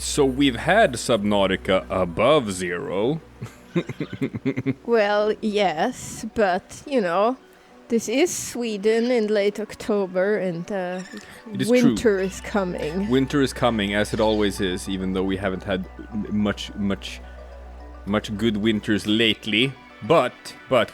So we've had Subnautica above zero. Well, yes, but, this is Sweden in late October, and winter is coming. Winter is coming, as it always is, even though we haven't had much good winters lately. But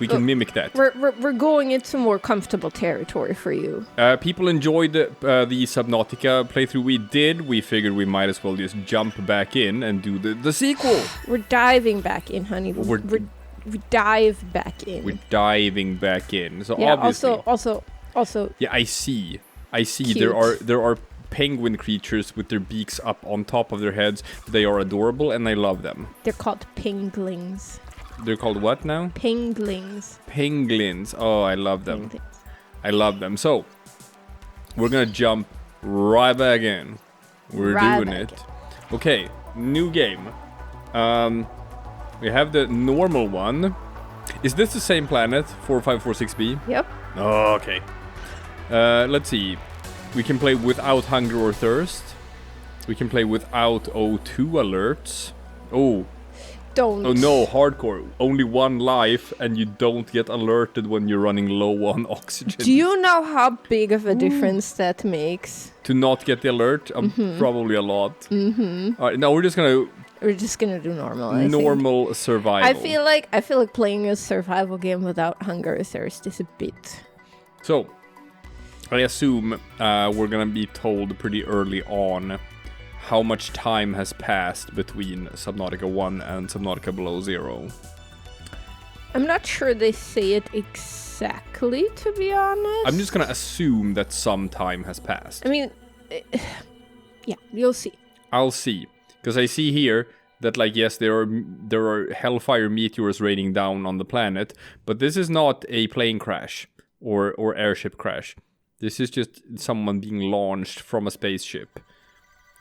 we can mimic that. We're going into more comfortable territory for you. People enjoyed the Subnautica playthrough we did. We figured we might as well just jump back in and do the sequel. We're diving back in, honey. We dive back in. We're diving back in. So yeah, obviously. Also. Yeah, I see. Cute. There are penguin creatures with their beaks up on top of their heads. They are adorable, and I love them. They're called penguins. They're called what now? Penguins. Penguins. Oh, I love them. Penguins. I love them. So, we're gonna jump right back in. We're doing it. Okay, new game. We have the normal one. Is this the same planet? 4546b? Yep. Oh, okay. Let's see. We can play without hunger or thirst. We can play without O2 alerts. Oh. Don't. Oh no, hardcore. Only one life, and you don't get alerted when you're running low on oxygen. Do you know how big of a difference that makes? To not get the alert? Probably a lot. Mm-hmm. Alright, now we're just gonna do normal. Normal survival. I feel like playing a survival game without hunger or thirst is a bit. So, I assume we're gonna be told pretty early on how much time has passed between Subnautica 1 and Subnautica Below Zero. I'm not sure they say it exactly, to be honest. I'm just gonna assume that some time has passed. I mean, yeah, you'll see. I'll see. Because I see here that, like, yes, there are hellfire meteors raining down on the planet, but this is not a plane crash or airship crash. This is just someone being launched from a spaceship.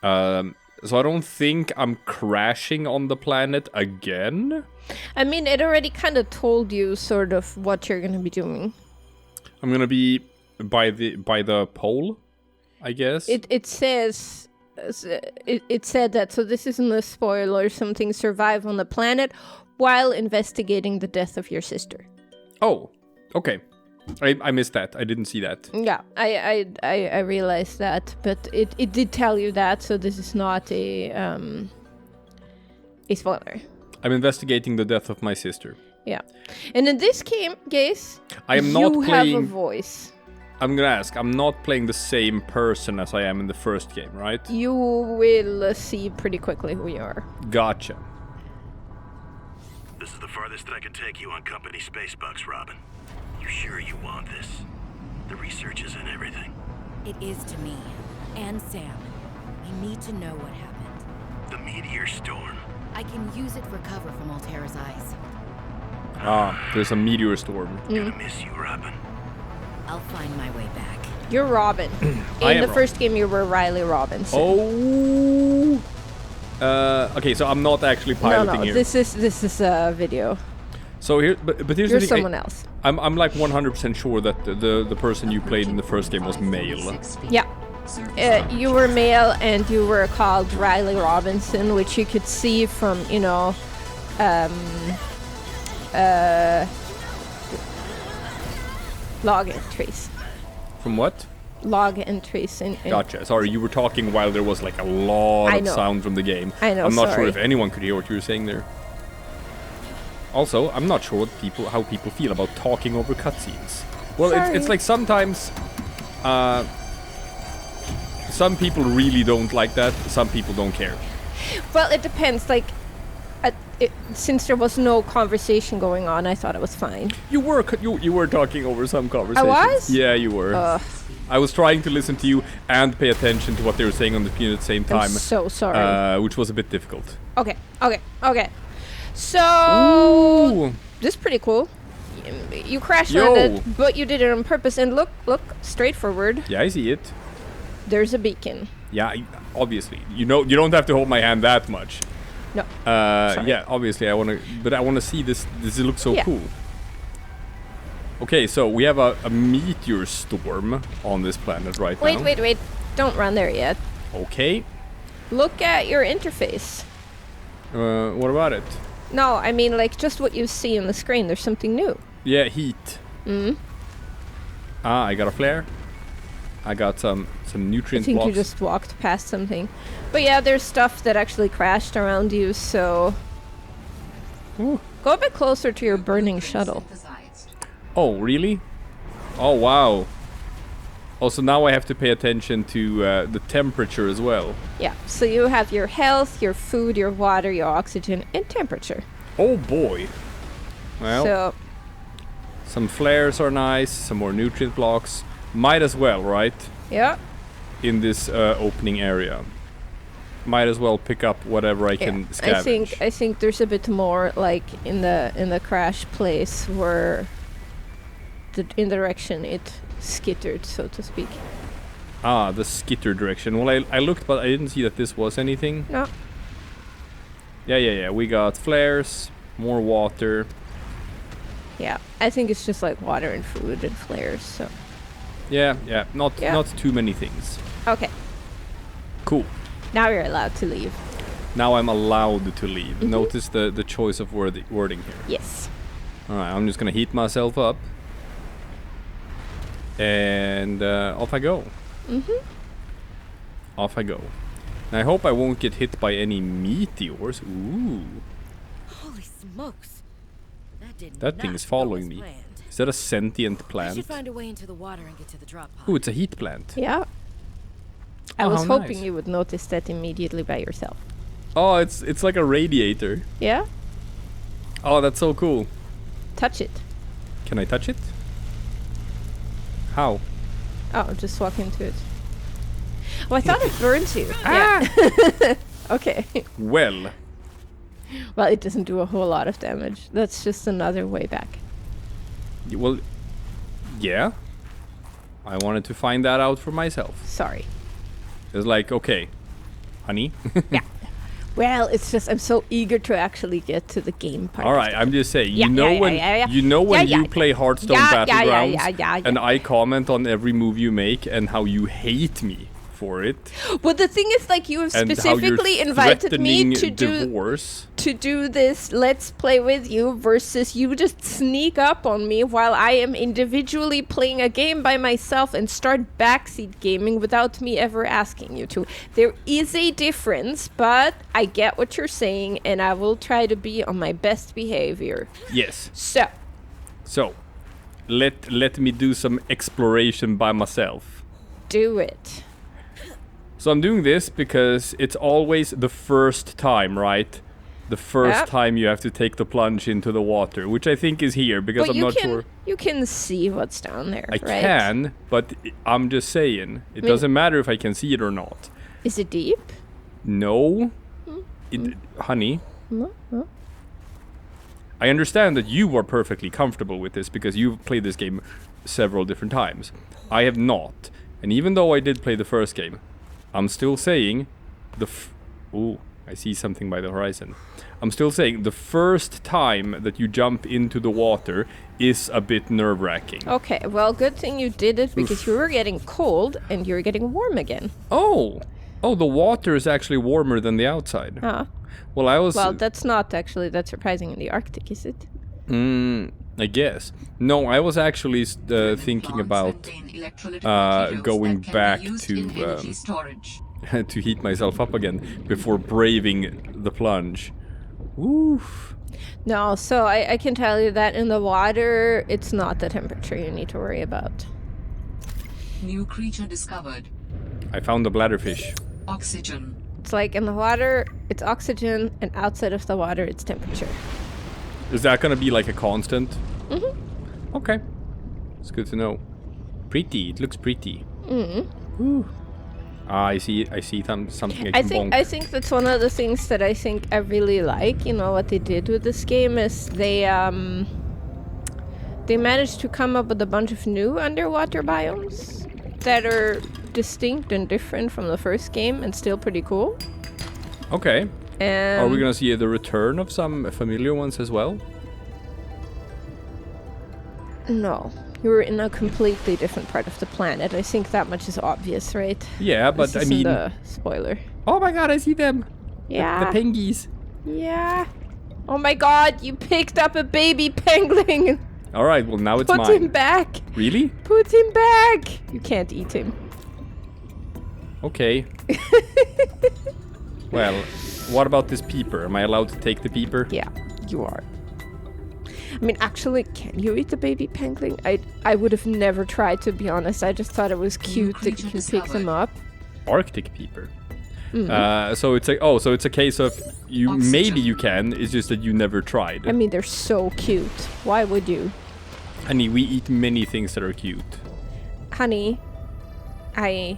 So I don't think I'm crashing on the planet again. I mean, it already kind of told you sort of what you're gonna be doing. I'm gonna be by the pole, I guess. It says it said that, so this isn't a spoiler. Something survive on the planet while investigating the death of your sister. Oh, okay. I missed that. I didn't see that. Yeah, I realized that, but it did tell you that, so this is not a spoiler. I'm investigating the death of my sister. Yeah, and in this case, I am not you playing. have a voice. I'm gonna ask. I'm not playing the same person as I am in the first game, right? You will see pretty quickly who you are. Gotcha. This is the farthest I can take you on company space bucks, Robin. You sure you want this? The research is in everything. It is to me. And Sam. I need to know what happened. The meteor storm. I can use it for cover from Altera's eyes. Ah, there's a meteor storm. Gonna miss you, Robin. I'll find my way back. You're Robin. In the first game, you were Ryley Robinson. Oh. Okay, so I'm not actually piloting here. This is a video. So here, but here's You're the thing. someone else. I'm like 100% sure that the person you played in the first game was male. Yeah. You were male and you were called Ryley Robinson, which you could see from, log entries. From what? Log entries. In Gotcha. Sorry, you were talking while there was like a lot of sound from the game. I know, I'm not sure if anyone could hear what you were saying there. Also, I'm not sure how people feel about talking over cutscenes. Well, it's like sometimes some people really don't like that. Some people don't care. Well, it depends. Like, since there was no conversation going on, I thought it was fine. You were talking over some conversations. I was? Yeah, you were. I was trying to listen to you and pay attention to what they were saying on the screen at the same time. I'm so sorry. Which was a bit difficult. Okay. So, ooh. This is pretty cool. You crash landed, but you did it on purpose. And look, straightforward. Yeah, I see it. There's a beacon. Yeah, obviously. You don't have to hold my hand that much. No. Yeah, obviously I want to see this. This looks so cool. Okay, so we have a meteor storm on this planet right now. Wait. Don't run there yet. Okay. Look at your interface. What about it? No, I mean like just what you see on the screen. There's something new. Yeah, heat. I got a flare. I got some nutrient I think blocks. you just walked past something. But yeah, there's stuff that actually crashed around you, so... Ooh. Go a bit closer to your burning shuttle. Oh, really? Oh, wow. Also, now I have to pay attention to the temperature as well. Yeah, so you have your health, your food, your water, your oxygen, and temperature. Oh, boy. Well, So, some flares are nice, some more nutrient blocks. Might as well, right? yeah. In this opening area. Might as well pick up whatever I can scavenge. I think there's a bit more like in the crash place where in the direction it skittered, so to speak. Ah, the skitter direction. Well, I looked, but I didn't see that this was anything. No. Yeah. We got flares, more water. Yeah, I think it's just like water and food and flares. So Yeah. Not too many things. okay, Cool. now you're allowed to leave. Now I'm allowed to leave. Notice the choice of wording here. Yes. Alright, I'm just gonna heat myself up. And off I go. Off I go. And I hope I won't get hit by any meteors. Ooh. Holy smokes. That thing is following me. Is that a sentient I plant? should find a way into the water and get to the drop pod. Ooh, it's a heat plant. Yeah. I Oh, was how hoping nice. you would notice that immediately by yourself. Oh, it's like a radiator. Yeah? Oh, that's so cool. Touch it. Can I touch it? How? Oh, just walk into it. Oh, I thought it burns you. Yeah. Okay. Well, Well, it doesn't do a whole lot of damage. That's just another way back. well, yeah. I wanted to find that out for myself. Sorry. It's like, okay, honey. Well, it's just I'm so eager to actually get to the game part. All right, I'm just saying. Yeah, you know yeah, when yeah, yeah. you know when Yeah, you yeah. play Hearthstone Yeah, Battlegrounds, yeah. and I comment on every move you make and how you hate me for it, Well, the thing is, like, you have and specifically how you're invited me threatening to divorce. do this Let's Play with you versus you just sneak up on me while I am individually playing a game by myself and start backseat gaming without me ever asking you to. There is a difference, but I get what you're saying, and I will try to be on my best behavior. Yes. So, Let me do some exploration by myself. do it. So I'm doing this because it's always the first time, right? The first Yep. time you have to take the plunge into the water, which I think is here because But I'm not sure. you can see what's down there, I right? can, but I'm just saying. It mean- doesn't matter if I can see it or not. Is it deep? No. Honey, No? I understand that you are perfectly comfortable with this because you've played this game several different times. I have not. And even though I did play the first game, I'm still saying ooh, I see something by the horizon. I'm still saying the first time that you jump into the water is a bit nerve-wracking. Okay, well, good thing you did it because you were getting cold and you're getting warm again. Oh, the water is actually warmer than the outside. Well, I was... Well, that's not actually that surprising in the Arctic, is it? I guess. No, I was actually thinking about going back to to heat myself up again before braving the plunge. Oof. No, so I can tell you that in the water, it's not the temperature you need to worry about. New creature discovered. I found the bladderfish. Oxygen. It's like in the water, it's oxygen, and outside of the water, it's temperature. Is that gonna be like a constant? Mm-hmm. Okay. It's good to know. Pretty. It looks pretty. Mm-hmm. I see something I can bonk. I think that's one of the things that I think I really like. You know, what they did with this game is they managed to come up with a bunch of new underwater biomes that are distinct and different from the first game and still pretty cool. Okay. And Are we gonna see the return of some familiar ones as well? No. You're in a completely different part of the planet. I think that much is obvious, right? Yeah, but This I isn't mean, a spoiler. Oh my god, I see them. Yeah. The pengies. Yeah. Oh my god, you picked up a baby pangolin. All right, well now it's Put mine. him back. Really? Put him back. You can't eat him. Okay. Well, what about this peeper? Am I allowed to take the peeper? Yeah, you are. I mean, actually, can you eat the baby pangolin? I would have never tried, to be honest. I just thought it was cute that you creature can pick them up. Arctic peeper. So it's a case of you Oxygen. maybe you can. It's just that you never tried. I mean, they're so cute. Why would you? Honey, we eat many things that are cute. Honey, I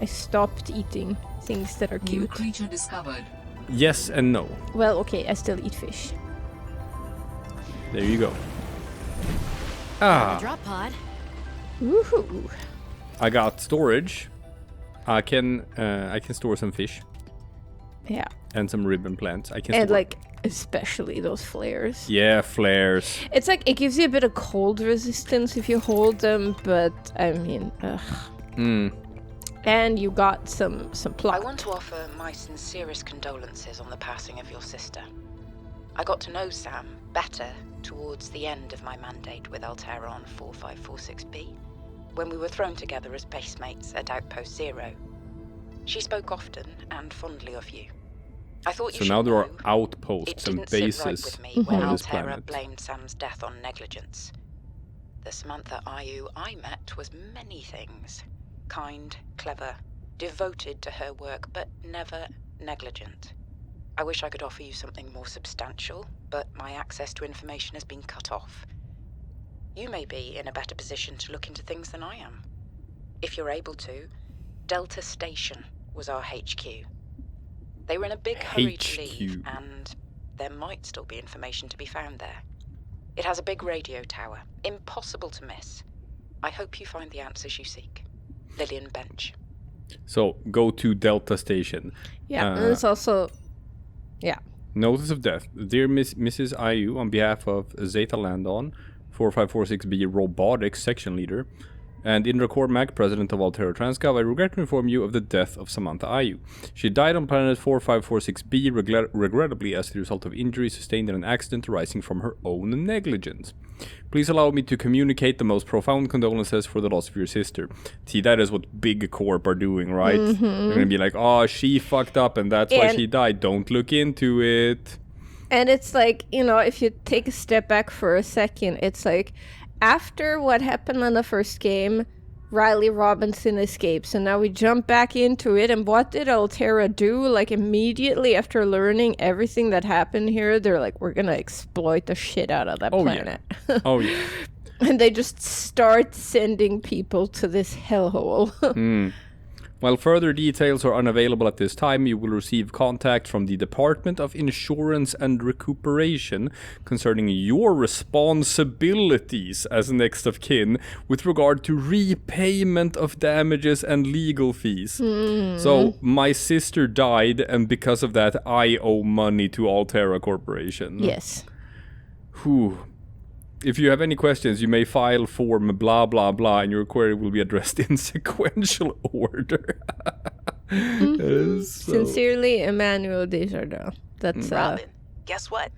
stopped eating things that are New cute. creature discovered. Yes and no. Well, okay, I still eat fish. There you go. Ah, Drop pod. Woohoo! I got storage. I can store some fish Yeah, and some ribbon plants. I can and store. like especially those flares. Yeah, flares. It's like it gives you a bit of cold resistance if you hold them, but I mean, ugh. And you got some I plot. want to offer my sincerest condolences on the passing of your sister. I got to know Sam better towards the end of my mandate with Altera on 4546B, when we were thrown together as basemates at Outpost Zero. She spoke often and fondly of you. I thought you So should now there are know outposts it and didn't sit right bases with me when on this Altera planet. blamed Sam's death on negligence. The Samantha Ayou I met was many things. Kind, clever, devoted to her work, but never negligent. I wish I could offer you something more substantial, but my access to information has been cut off. You may be in a better position to look into things than I am. If you're able to, Delta Station was our HQ. They were in a big hurry to leave, and there might still be information to be found there. It has a big radio tower, impossible to miss. I hope you find the answers you seek. Lillian Bench. So go to Delta Station. Yeah, and it's also, yeah. Notice of death. Dear Mrs. Ayou, on behalf of Zeta Landon, 4546B Robotics Section Leader, and Indra Cormac, President of Altera Transgov, I regret to inform you of the death of Samantha Ayou. She died on planet 4546B, regrettably as the result of injuries sustained in an accident arising from her own negligence. Please allow me to communicate the most profound condolences for the loss of your sister. See, that is what big corp are doing, right? They're gonna be like, oh, she fucked up and that's why And- she died. Don't look into it. And it's like, you know, if you take a step back for a second, it's like, after what happened in the first game, Ryley Robinson escapes, and now we jump back into it, and what did Altera do? Like, immediately after learning everything that happened here, they're like, we're gonna exploit the shit out of that planet. Oh, yeah. And they just start sending people to this hellhole. While further details are unavailable at this time, you will receive contact from the Department of Insurance and Recuperation concerning your responsibilities as next of kin with regard to repayment of damages and legal fees. So, my sister died, and because of that, I owe money to Altera Corporation. Yes. Whew. If you have any questions, you may file form blah blah blah, and your query will be addressed in sequential order. So- Sincerely, Emmanuel Desjardins. That's Robin, guess what?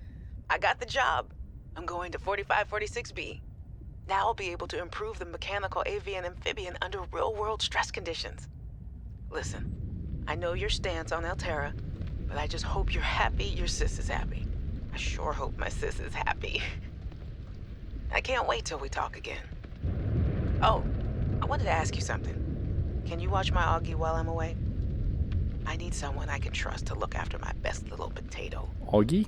I got the job. I'm going to 4546B. Now I'll be able to improve the mechanical avian amphibian under real-world stress conditions. Listen, I know your stance on Altera, but I just hope you're happy your sis is happy. I sure hope my sis is happy. I can't wait till we talk again. Oh, I wanted to ask you something. Can you watch my Augie while I'm away? I need someone I can trust to look after my best little potato. Augie?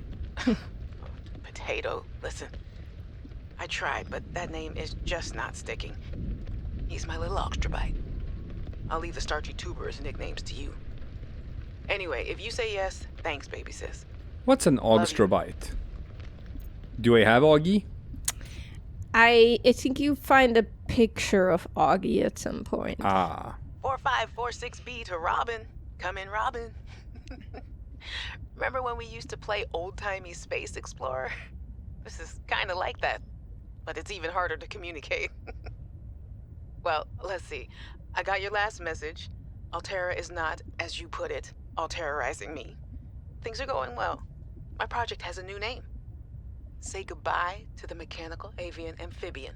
Potato, listen. I tried, but that name is just not sticking. He's my little Oxtrabite. I'll leave the starchy tubers nicknames to you. Anyway, if you say yes, thanks, baby sis. What's an Ogstrobite? Do I have Augie? I think you find a picture of Augie at some point. Ah. 4546B to Robin. Come in, Robin. Remember when we used to play old-timey Space Explorer? This is kind of like that, but it's even harder to communicate. Well, let's see. I got your last message. Altera is not, as you put it, all terrorizing me. Things are going well. My project has a new name. Say goodbye to the mechanical avian amphibian,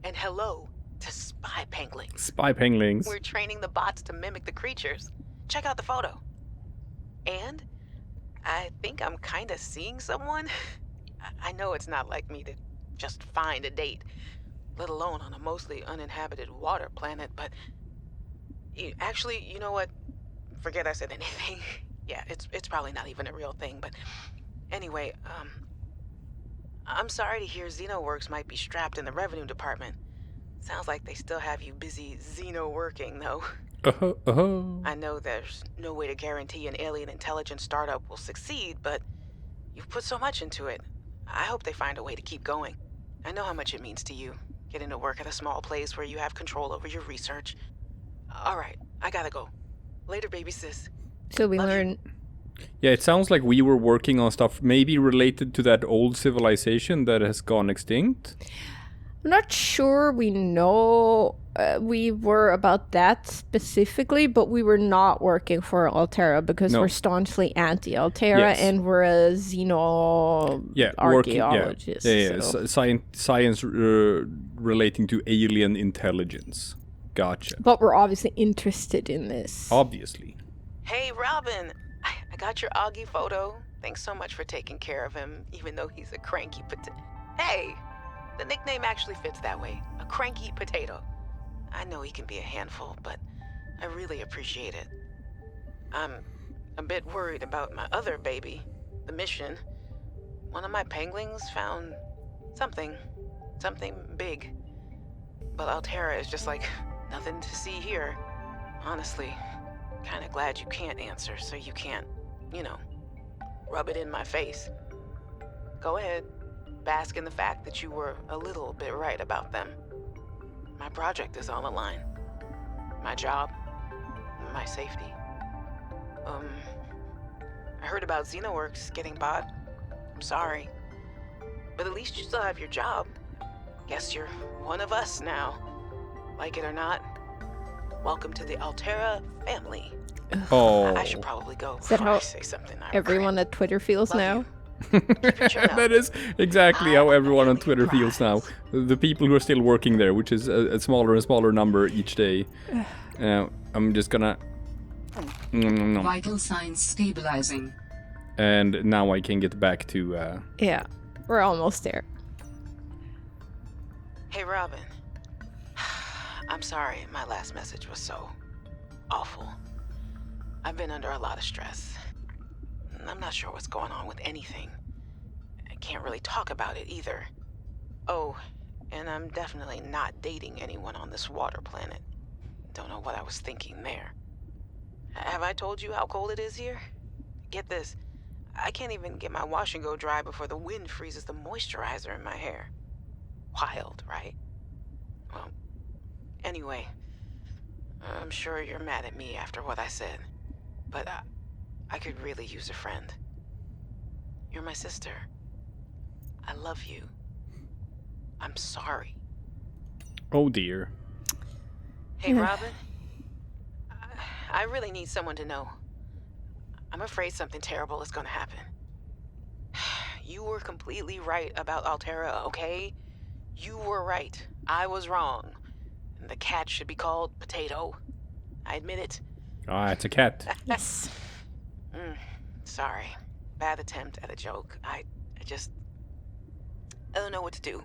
and hello to spy penguins. Spy penguins. We're training the bots to mimic the creatures. Check out the photo. And I think I'm kind of seeing someone. I know it's not like me to just find a date, let alone on a mostly uninhabited water planet, but actually, you know what? Forget I said anything. Yeah, it's probably not even a real thing, but anyway, I'm sorry to hear XenoWorks might be strapped in the revenue department. Sounds like they still have you busy Xeno working, though. I know there's no way to guarantee an alien intelligence startup will succeed, but you've put so much into it. I hope they find a way to keep going. I know how much it means to you, getting to work at a small place where you have control over your research. All right, I gotta go. Later, baby sis. So we learn. Yeah, it sounds like we were working on stuff maybe related to that old civilization that has gone extinct. I'm not sure we know we were about that specifically, but we were not working for Altera because No. we're staunchly anti-Altera Yes. and we're a xeno archaeologist. So. Science relating to alien intelligence. Gotcha. But we're obviously interested in this. Obviously. Hey, Robin. I got your Augie photo. Thanks so much for taking care of him, even though he's a cranky potato. Hey, the nickname actually fits that way. A cranky potato. I know he can be a handful, but I really appreciate it. I'm a bit worried about my other baby, the mission. One of my penguins found something big. But Altera is just like nothing to see here. Honestly, kinda glad you can't answer, so you can't, rub it in my face. Go ahead, bask in the fact that you were a little bit right about them. My project is on the line. My job, my safety. I heard about XenoWorks getting bought. I'm sorry. But at least you still have your job. Guess you're one of us now. Like it or not, welcome to the Altera family. Oh. I should probably go that before how I say something I Everyone at Twitter feels Love now. you. Keep your chin up. That is exactly how everyone on Highly Twitter feels now. The people who are still working there, which is a smaller and smaller number each day. I'm just gonna... Vital signs stabilizing. And now I can get back to... Yeah, we're almost there. Hey, Robin. I'm sorry my last message was so awful. I've been under a lot of stress. I'm not sure what's going on with anything. I can't really talk about it either. Oh, and I'm definitely not dating anyone on this water planet. Don't know what I was thinking there. Have I told you how cold it is here? Get this. I can't even get my wash and go dry before the wind freezes the moisturizer in my hair. Wild, right? Well, anyway, I'm sure you're mad at me after what I said, but I could really use a friend. You're my sister. I love you. I'm sorry. Oh dear. Hey, Robin. I really need someone to know. I'm afraid something terrible is gonna happen. You were completely right about Altera, okay? You were right. I was wrong. The cat should be called Potato. I admit it. Ah, it's a cat. Yes. Sorry. Bad attempt at a joke. I don't know what to do.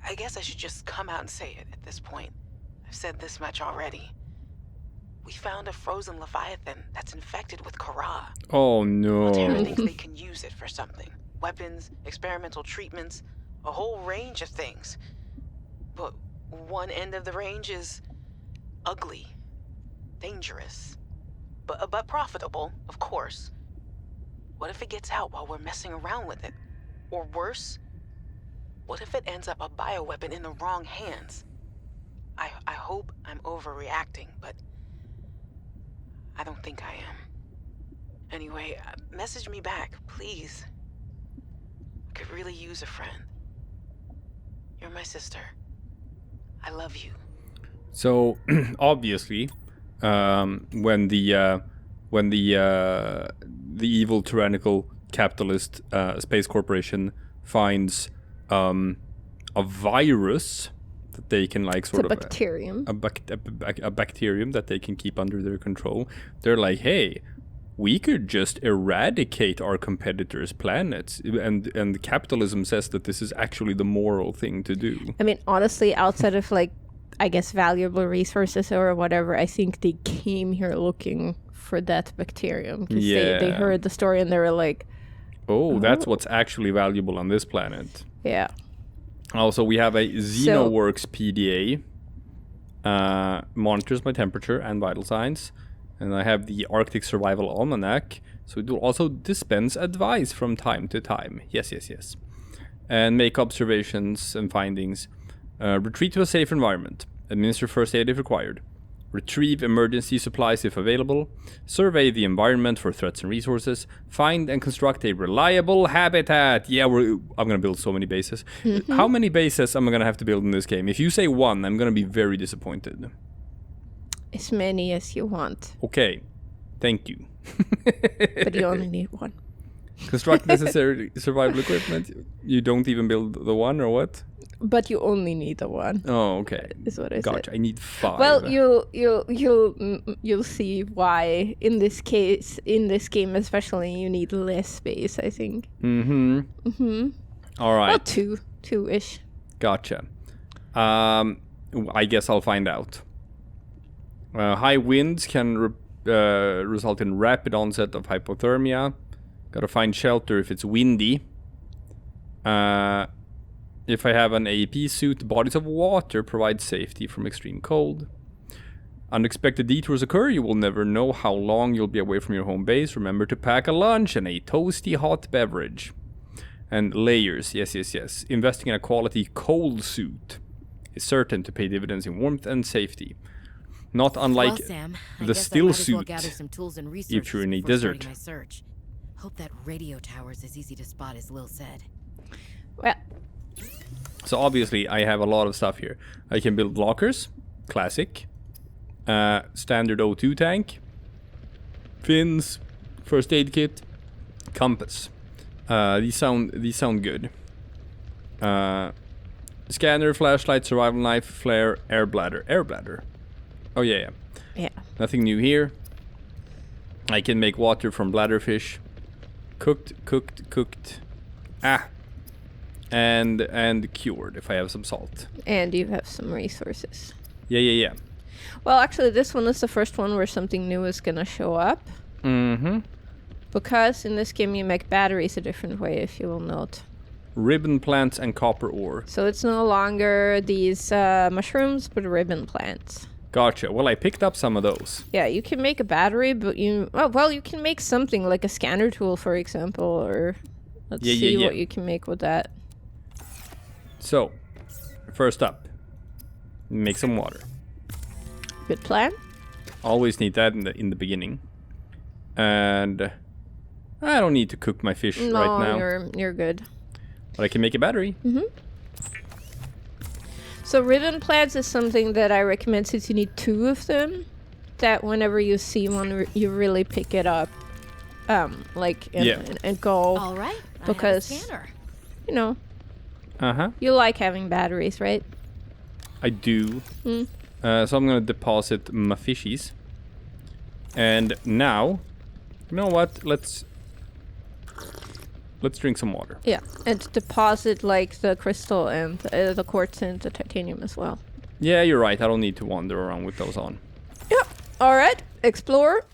I guess I should just come out and say it at this point. I've said this much already. We found a frozen leviathan that's infected with Kara. Oh no. Altera thinks they can use it for something. Weapons, experimental treatments, a whole range of things. But one end of the range is ugly, dangerous, but profitable, of course. What if it gets out while we're messing around with it? Or worse, what if it ends up a bioweapon in the wrong hands? I hope I'm overreacting, but I don't think I am. Anyway, message me back, please. I could really use a friend. You're my sister. I love you. So, obviously, when the when the evil tyrannical capitalist space corporation finds a virus that they can like sort it's a of bacterium. a bacterium that they can keep under their control. They're like, hey, we could just eradicate our competitors' planets, and capitalism says that this is actually the moral thing to do. I mean, honestly, outside of like, I guess, valuable resources or whatever, I think they came here looking for that bacterium because they heard the story and they were like, oh, that's what's actually valuable on this planet. Yeah. Also, we have a Xenoworks PDA, monitors my temperature and vital signs. And I have the Arctic Survival Almanac, so it will also dispense advice from time to time. Yes. And make observations and findings. Retreat to a safe environment. Administer first aid if required. Retrieve emergency supplies if available. Survey the environment for threats and resources. Find and construct a reliable habitat. Yeah, I'm going to build so many bases. How many bases am I going to have to build in this game? If you say 1, I'm going to be very disappointed. As many as you want. Okay, thank you. But you only need 1. Construct necessary survival equipment. You don't even build the 1 or what? But you only need the 1. Oh, okay. Is what I Gotcha. said. I need 5. Well, you'll see why in this case, in this game especially, you need less space, I think. All right. Well, 2-ish. Gotcha. I guess I'll find out. High winds can result in rapid onset of hypothermia. Gotta find shelter if it's windy. If I have an AEP suit, bodies of water provide safety from extreme cold. Unexpected detours occur. You will never know how long you'll be away from your home base. Remember to pack a lunch and a toasty hot beverage. And layers, yes. Investing in a quality cold suit is certain to pay dividends in warmth and safety. Not unlike Sam, the still suit if if you're in a desert. Hope that radio tower is as easy to spot as Lil said. Well, so obviously I have a lot of stuff here. I can build lockers, classic, standard O2 tank, fins, first aid kit, compass. These sound good. Scanner, flashlight, survival knife, flare, air bladder. Oh yeah. Nothing new here. I can make water from bladderfish. Cooked. And cured if I have some salt. And you have some resources. Yeah. Well, actually, this one is the first one where something new is gonna show up. Because in this game you make batteries a different way, if you will note. Ribbon plants and copper ore. So it's no longer these mushrooms, but ribbon plants. Gotcha. Well, I picked up some of those. Yeah, you can make a battery, but you can make something like a scanner tool, for example, or let's see what you can make with that. So, first up, make some water. Good plan. Always need that in the beginning. And I don't need to cook my fish right now. No, you're good. But I can make a battery. So ribbon plants is something that I recommend since you need 2 of them. That whenever you see one, you really pick it up, and go. All right. Because I have a scanner. You know. You like having batteries, right? I do. So I'm gonna deposit my fishies. And now, you know what? Let's drink some water. Yeah, and deposit like the crystal and the quartz and the titanium as well. Yeah, you're right. I don't need to wander around with those on. Yeah. All right, explore.